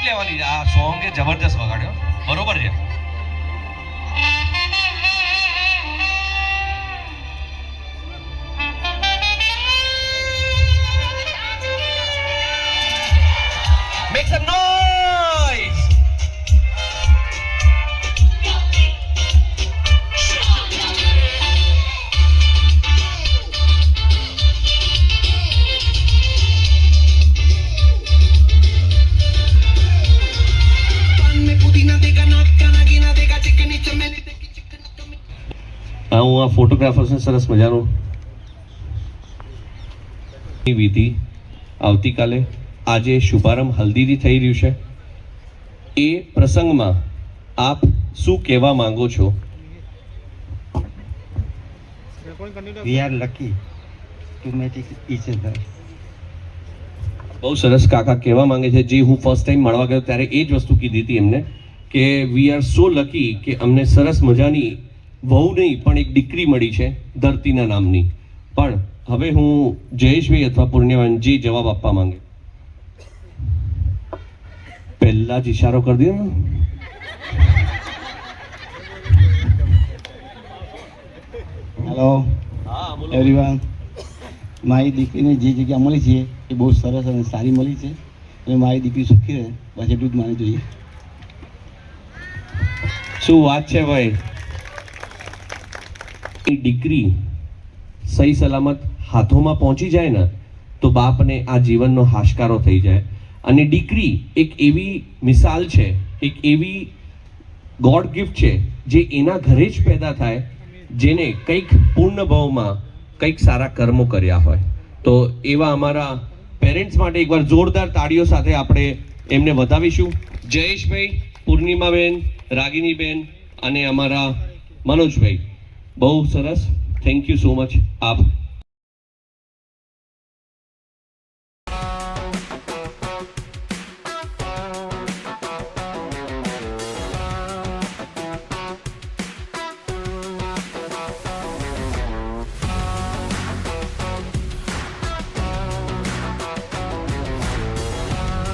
લેવાની છે. આ સોંગ એ જબરદસ્ત વગાડ્યો, બરોબર છે. Make some noise. હું આ ફોટોગ્રાફર્સને સરસ મજાનું વિધિ આવતીકાલે આજે શુભારંભ હલ્દીથી થઈ રહ્યું છે. એ પ્રસંગમાં આપ શું કહેવા માંગો છો? We are lucky to meet each other. બહુ સરસ કાકા કહેવા માંગે છે. જે હું ફર્સ્ટ ટાઈમ મળવા ગયો ત્યારે એ જ વસ્તુ કીધી હતી એમને કે વી આર સો લકી કે અમને સરસ મજાની વહુ નહીં પણ એક દીકરી મળી છે ધરતીના નામની. પણ હવે હું જયેશભાઈ અથવા પૂર્ણિમાબેન જે જવાબ આપવા માંગે પહેલા જ ઈશારો કરી દો ને. હેલો એવરીવન, મારી દીકરીને જે જગ્યા મળી છે એ બહુ સરસ અને સારી મળી છે અને મારી દીકરી સુખી રહે બસ એટલું જ મારે જોઈએ. શું વાત છે ભાઈ! એ દીકરી સહી સલામત હાથોમાં પહોંચી જાય ને તો બાપને આ જીવનનો હાશકારો થઈ જાય. અને દીકરી એક એવી મિસાલ છે, એક એવી ગોડ ગિફ્ટ છે જે એના ઘરે જ પેદા થાય જેને કંઈક પૂર્ણ ભાવમાં કંઈક સારા કર્મો કર્યા હોય. તો એવા અમારા પેરેન્ટ્સ માટે એકવાર જોરદાર તાળીઓ સાથે આપણે એમને વધાવીશું. જયેશભાઈ, પૂર્ણિમાબેન, રાગિનીબેન અને અમારા મનોજભાઈ, બહુ સરસ. Thank you so much. આપ